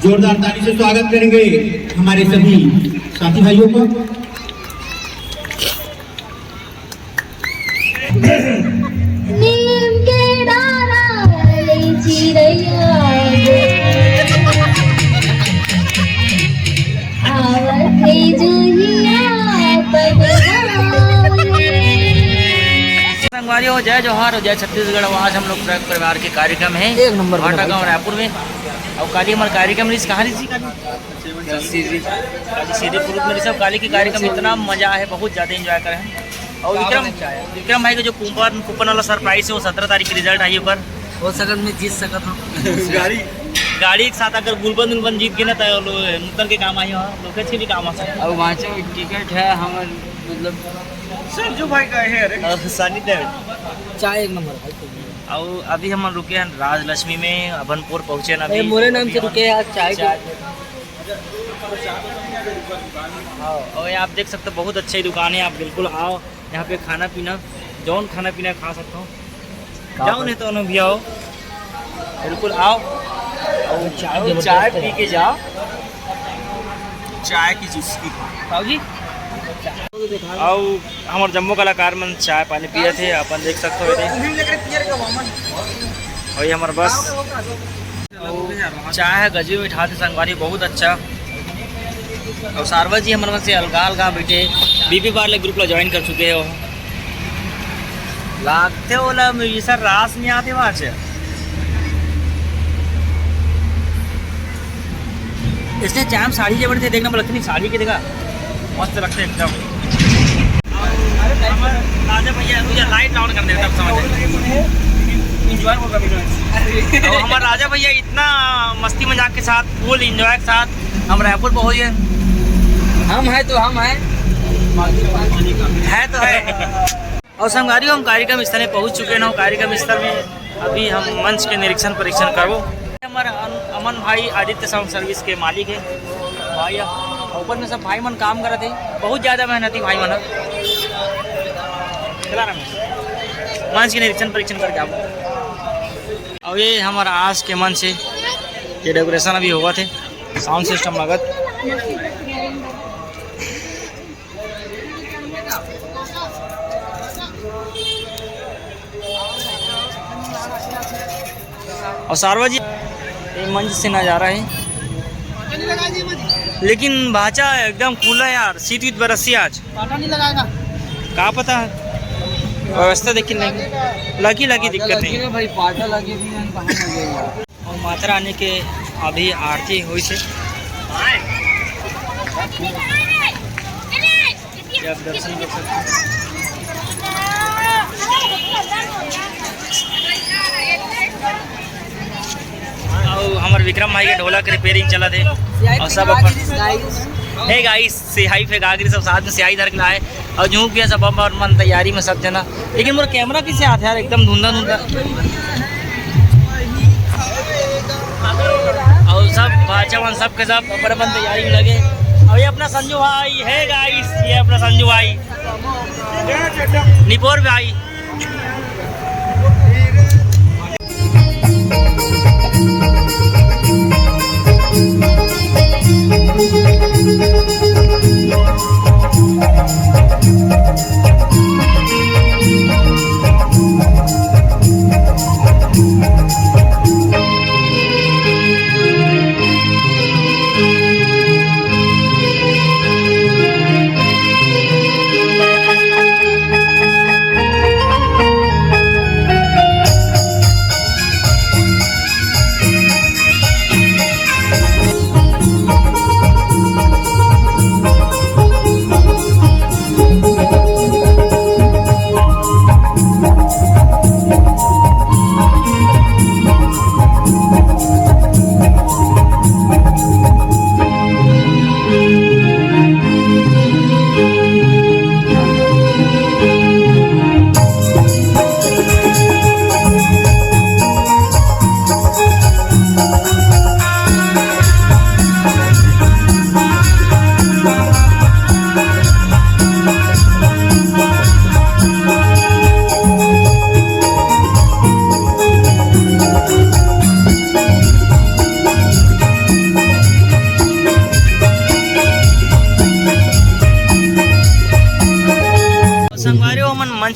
जोरदार ताली से स्वागत करेंगे हमारे सभी साथी भाइयों को। नीम के डारा वाले चिड़ैया आवत है जुहिया संगवारी हो, जय जोहार हो, जय छत्तीसगढ़। आज हम लोग ट्रक परिवार के कार्यक्रम है एक नंबर भाटा गाँव रायपुर में। और काली हमारे कार्यक्रम कहाँ रही थी सीधे पुरुष में सब काली की कार्यक्रम इतना मजा है, बहुत ज़्यादा एंजॉय करे हैं। और विक्रम भाई का जो कूपन वाला सरप्राइज है वो 17 तारीख की रिजल्ट आई ऊपर हो सकत में जीत सकत हूँ गाड़ी के साथ। अगर गुलबंद उलबंद जीत गए ना तो नूतन के काम आई हो, लोकेश के भी काम आ सकते। और वहाँ से टिकट है हमारे मतलब संजू भाई का है सनी देव चाय एक नंबर। और अभी हम रुके हैं राजलक्ष्मी में, अभनपुर पहुँचे ना अभी मोरे नाम से रुके हैं चाय। और आप देख सकते हो बहुत अच्छी दुकान है, आप बिल्कुल आओ यहाँ पे खाना पीना जौन खाना पीना खा सकता हूँ। जाओ नहीं तो भी आओ, बिल्कुल आओ और चाय पी के जाओ, चाय की चुस्की खाओ जी। और हमारे जम्मू कलाकार मन चाय पानी पिए थे, अपन देख सकते हो। और ये हमारे बस चाय है गजबी मिठा थे संगवारी, बहुत अच्छा। और सारवा जी हमारे से अलगा अलगा बैठे बीबी बार ले ग्रुप ला ज्वाइन कर चुके हो। लागते बोला सर रास नहीं आते वहाँ से। इसने चाम साड़ी जो बड़ी थे देखना लगती नहीं, साड़ी के देखा मस्त लगते एकदम। राजा भैया मुझे लाइट ऑन कर देता समझ। हमारे राजा भैया इतना मस्ती मजाक के साथ फुल एंजॉय के साथ हम रायपुर पहुँचे। हम है तो हम है तो है। और संगवारियों हम कार्यक्रम स्थल में पहुँच चुके हैं। कार्यक्रम स्थल में अभी हम मंच के निरीक्षण परीक्षण करो। हमारा अमन भाई आदित्य साउंड सर्विस के मालिक है भाई। ऊपर में सब भाई मन काम कर रहे थे, बहुत ज़्यादा मेहनती भाई मन चला रहा मंच के निरीक्षण परीक्षण करके आप। और ये हमारा आज के मंच है, ये डेकोरेशन अभी हुआ थे, साउंड सिस्टम लागत। और सारवा जी मंच से नज़ारा है, लेकिन भाचा एकदम खुला है यार, सीट वीट बरसी आज नहीं लगाएगा क्या पता व्यवस्था देखी लगी दिक्कत नहीं भाई पाटा लगी भी। और माता रानी के अभी आरती हुई से आप दर्शन कर सकते हैं। और हमारे विक्रम भाई के ढोलक रिपेयरिंग चला थे और सब है गाइस सिहाई पे गागरी सब साथ में सिहाई धर के लाए और झूठ गया सब मन तैयारी में सब जना। लेकिन मेरा कैमरा किससे आता है यार, एकदम धुंधा और सब भाचा मन सब के सब अपन तैयारी में लगे। और ये अपना संजू भाई है गाइस, ये अपना संजू भाई निपोर भाई।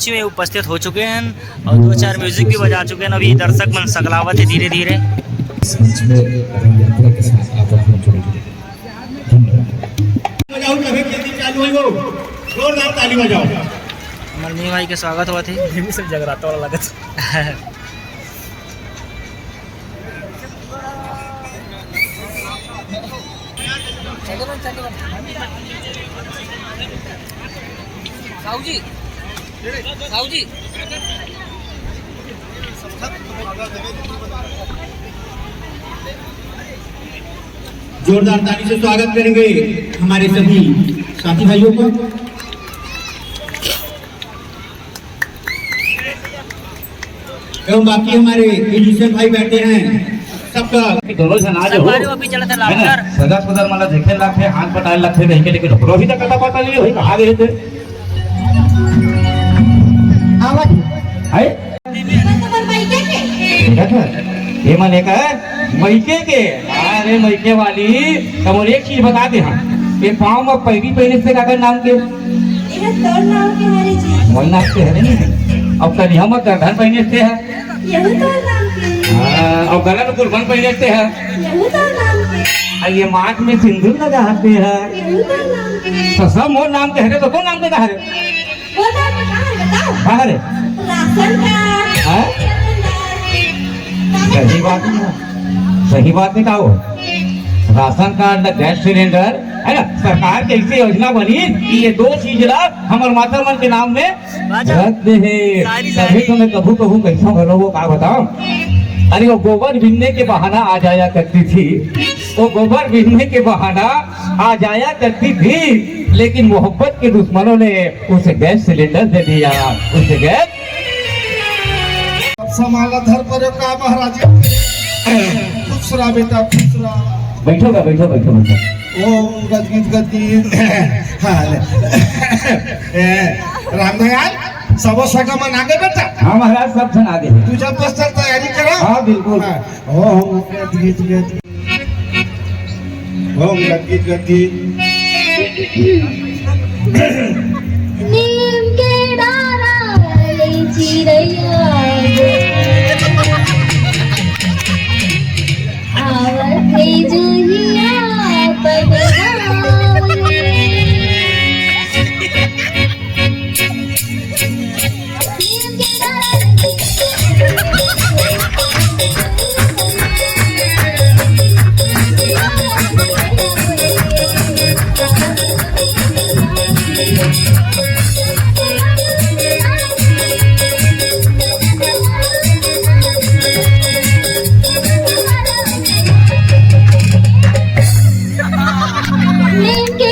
मंच में उपस्थित हो चुके हैं और 2-4 म्यूजिक भी बजा चुके हैं। अभी दर्शक मन सकलावत है धीरे धीरे। बजाओ जब खेती चालू है वो जोरदार ताली बजाओ। मरनी भाई के स्वागत हुआ थे। सब जगराता वाला लगत। साऊजी साऊजी जोरदार ताली से स्वागत करेंगे हमारे सभी साथी भाइयों को। एवं बाकी हमारे म्यूजिशियन भाई बैठे हैं सबका दोनों से नाज हो हमारे अभी चला था लाभकर सदा सदा मला देखे लाखे हाथ पटाए लाखे नहीं के लेकिन रोही तक कथा पता नहीं होई कहां गए थे आवाज है तुम्हारे भाई के देखा ये माने का मैके के अरे मैके वाली तुम एक चीज बता दे हां ये पांव में पैरी पहले से का नाम के ये तोर नाम के हमारे जी वही नाम से है नहीं अब कल हम गर्दन पहने से है यही तोर नाम के और गला में कुर्बान पहने से है यही तोर नाम के ये माथ में सिंदूर लगाते हैं यही तोर नाम के तो सब मोर नाम के है तो कौन नाम के कहा रे वो नाम कहाँ है बताओ कहा रे राशन कार्ड हाँ? सही बात है सही बात है कहो राशन कार्ड गैस सिलेंडर है ना सरकार की ऐसी योजना बनी कि ये 2 चीज ला हमारे माता मन के नाम में रख दे है तभी तो मैं कभू कभू कैसा घरों को का बताऊं। अरे वो गोबर बीनने के बहाना आ जाया करती थी वो गोबर बीनने के बहाना आ जाया करती थी लेकिन मोहब्बत के दुश्मनों ने उसे गैस सिलेंडर दे दिया उसे गैस समाला धर पर का महाराज खुश रहा बेटा खुश रहा। बैठो बैठो बैठो बैठो ओम गदगीत गदगीत रामदयाल सब सगमन आगे बेटा हाँ महाराज सब जन आगे हैं तुझा पश्चात तैयारी करा। हाँ बिल्कुल ओम गदगीत गदगीत ओम गदगीत गदगीत नीम के डारा ले चिड़ैया आवत है जुहिया पगलावे नीम के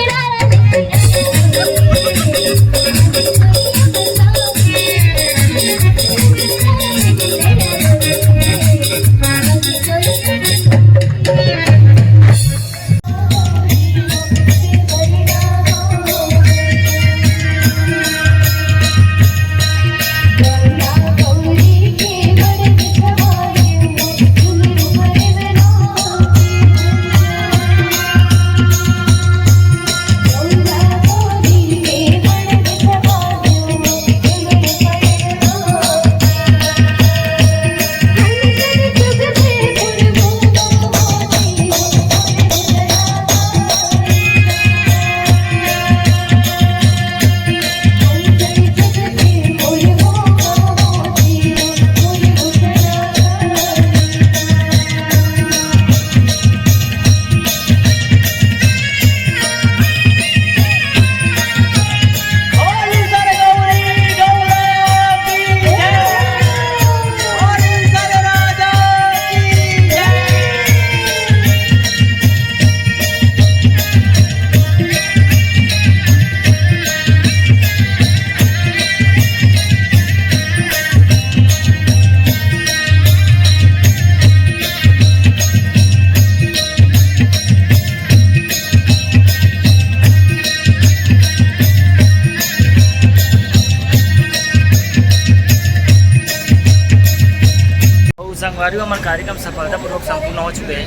संगवारियों हमारे कार्यक्रम सफलतापूर्वक संपूर्ण हो चुके हैं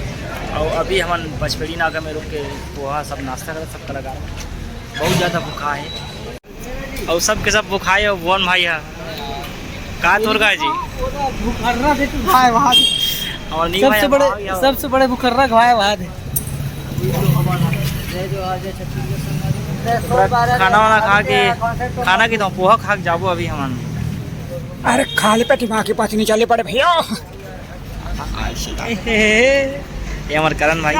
और अभी हम पचपेड़ी नाका में रुक के पोहा सब नाश्ता कर सब लगा बहुत ज़्यादा भूखा है और सब के सब भूखा है। वन भाई है कहाँ तोड़ का जी बुखर्रा देख भाई वहां और नहीं भाई सबसे बड़े बुखर्रा भाई वहां खाना वाना खा के खाना की तो पोहा खा के जाबो अभी हम अरे खाली पेट वहां के पास नहीं चले पड़े भैया ये हमारे करण भाई